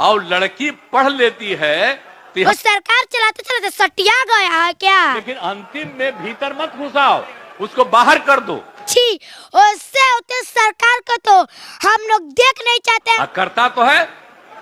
और लड़की पढ़ लेती है तो वो सरकार चलाते चलाते सटिया गया है क्या? लेकिन अंतिम में भीतर मत घुसाओ, उसको बाहर कर दो। छी, उससे होते सरकार को तो हम लोग देख नहीं चाहते। करता तो है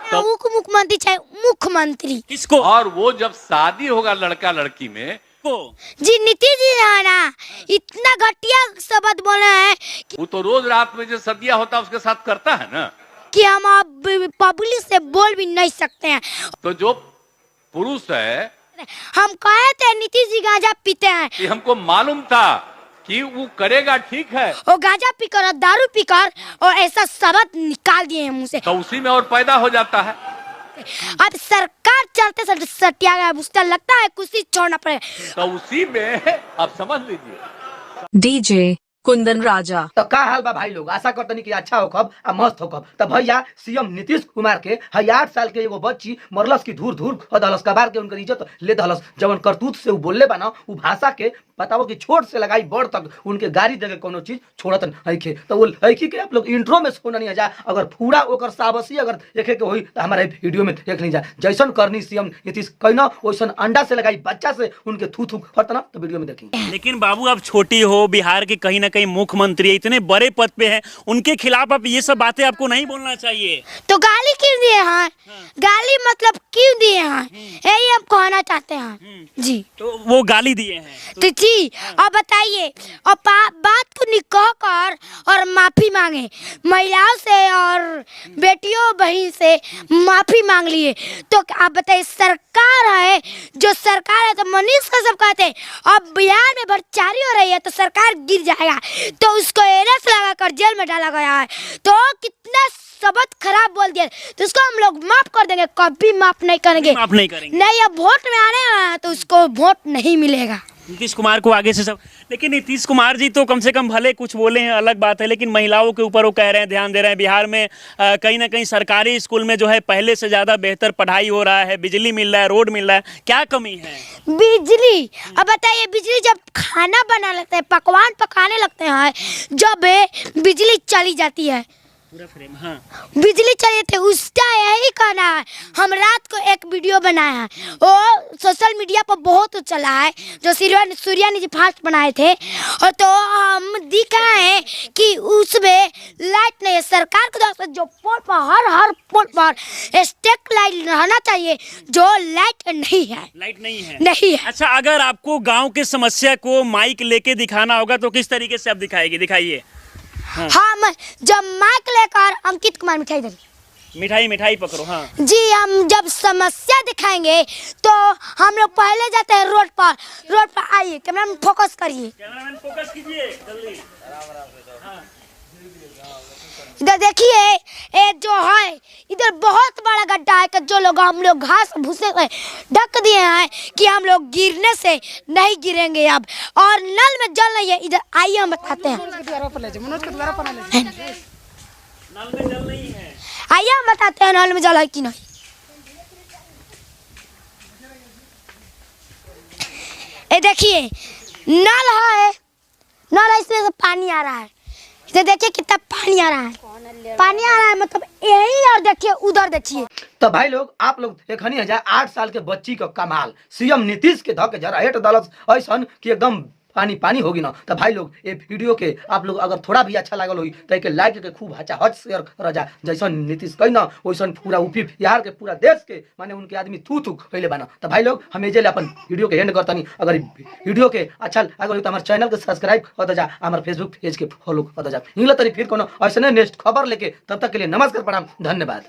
तो मुख्यमंत्री चाहे मुख्यमंत्री किसको? और वो जब शादी होगा लड़का लड़की में को जी नीतीश जी है ना, इतना घटिया शब्द बोले हैं वो तो रोज रात में जो सदिया होता है उसके साथ करता है ना, कि हम अब पब्लिक से बोल भी नहीं सकते हैं। तो जो पुरुष है हम कहे थे नीतीश जी गांजा पीते हैं, कि हमको मालूम था कि वो करेगा, ठीक है, वो गांजा पीकर और दारू पीकर और ऐसा शब्द निकाल दिए हैं मुंह से, तो उसी में और पैदा हो जाता है। अब सरकार चलते चलते सटिया गया, उसका लगता है कुछ ही छोड़ना पड़ेगा। तो उसी में आप समझ लीजिए। डीजे कुंदन राजा तो का हाल बा भाई लोग, आशा करतनी कि अच्छा होकब आ मस्त होकब। तो भैया सीएम नीतीश कुमार के 8 साल के एगो बच्ची मरलस की धूर धूर दहलस कबार के उनकर इज्जत ले दहलस। जवन करतूत से उ बोलले बना उ भाषा के बताओ कि छोट से लगाई बड़ तक उनके गाड़ी जगह कोनो चीज छोड़त नहीं। तो वो लड़की के आप लोग इंट्रो में सुना नहीं जा, अगर पूरा ओकर साबसी अगर देखे के होई तो हमारे वीडियो में देख ली जा। जैसन करनी सीएम नीतीश कहना वैसन अंडा से लगाई बच्चा से उनके थू थू फटना, तो वीडियो में देखेंगे। लेकिन बाबू आप छोटी हो, बिहार के कहीं ना कहीं मुख्यमंत्री इतने बड़े पद पे हैं, उनके खिलाफ आप ये सब बातें आपको नहीं बोलना चाहिए। तो गाली क्यों दिए हैं? गाली मतलब क्यों दिए हैं, यही हम कहना चाहते हैं जी। तो वो गाली दिए हैं तो जी अब बताइए, और बात को निकाह कर और माफी मांगे, महिलाओं से और बेटियों बहन से माफी मांग लिए, तो आप बताइए सरकार है, जो सरकार है तो मनीष का सब कहते हैं, अब बिहार में भ्रष्टाचारी हो रही है तो सरकार गिर जाएगा, तो उसको एरेस्ट लगाकर जेल में डाला गया है। तो कितना शब्द खराब बोल दिया, तो उसको हम लोग माफ कर देंगे, कभी माफ नहीं करेंगे। माफ नहीं करेंगे। नहीं, अब वोट में आने वाला है तो उसको वोट नहीं मिलेगा। नीतीश कुमार को आगे से सब, लेकिन नीतीश कुमार जी तो कम से कम भले कुछ बोले हैं, अलग बात है, लेकिन महिलाओं के ऊपर वो कह रहे हैं, ध्यान दे रहे हैं। बिहार में कहीं ना कहीं सरकारी स्कूल में जो है पहले से ज़्यादा बेहतर पढ़ाई हो रहा है, बिजली मिल रहा है, रोड मिल रहा है, क्या कमी है? बिजली, अब बताइए, बिजली जब खाना बना लगते हैं, पकवान पकाने लगते हैं, जब बिजली चली जाती है, पूरा फ्रेम, हाँ, बिजली चाहिए थे, उसका यही कहना है। हम रात को एक वीडियो बनाया है, वो सोशल मीडिया पर बहुत चला है, जो सूर्या ने फास्ट बनाए थे, और तो हम दिखाए कि उसमें लाइट नहीं है। सरकार की तरफ से जो पोल पर हर पोल पर स्ट्रीट लाइट रहना चाहिए, जो लाइट नहीं है, लाइट नहीं है, नहीं है। अच्छा, अगर आपको गांव की समस्या को माइक लेके दिखाना होगा तो किस तरीके से आप दिखाएंगे? दिखाइए। हाँ। हम जब माइक लेकर अंकित कुमार मिठाई दे, मिठाई पकड़ो, हाँ जी, हम जब समस्या दिखाएंगे तो हम लोग पहले जाते हैं रोड पर आइए, कैमरा में फोकस करिए, कैमरामैन फोकस कीजिए जल्दी। इधर देखिए, ये जो है इधर बहुत बड़ा गड्ढा है, कि जो लोग हम लोग घास भूसे से ढक दिए हैं कि हम लोग गिरने से नहीं गिरेंगे अब, और नल में जल नहीं है। इधर आइए हम बताते हैं, नल में जल नहीं है, आइए हम बताते हैं नल में जल है कि नहीं। ये देखिए नल है, इसमें से पानी आ रहा है, इसे देखिए कितना पानी आ रहा है, मतलब यही, और देखिए उधर देखिए। तो भाई लोग आप लोग देखनी है 8 साल के बच्ची का कमाल, सीएम नीतीश के धक जरा हेट दलस ऐसा कि एकदम पानी पानी होगी ना। तो भाई लोग ये वीडियो के आप लोग अगर थोड़ा भी अच्छा लागल होई तो एक लाइक के खूब अच्छा हट शेयर रजा। जैसा नीतीश कहना वैसा पूरा यूपी बिहार के पूरा देश के माने उनके आदमी थू थू पहले बना। तो भाई लोग हम एजे अपन वीडियो के एंड करतनी, अगर वीडियो के अच्छा लागल तो हमारे चैनल के सब्सक्राइब कर जा, हमारे फेसबुक पेज के फॉलो कर जा। निकल तरी फिर कोनो ऐसा नेक्स्ट खबर लेके, तब तक के लिए नमस्कार, प्रणाम, धन्यवाद।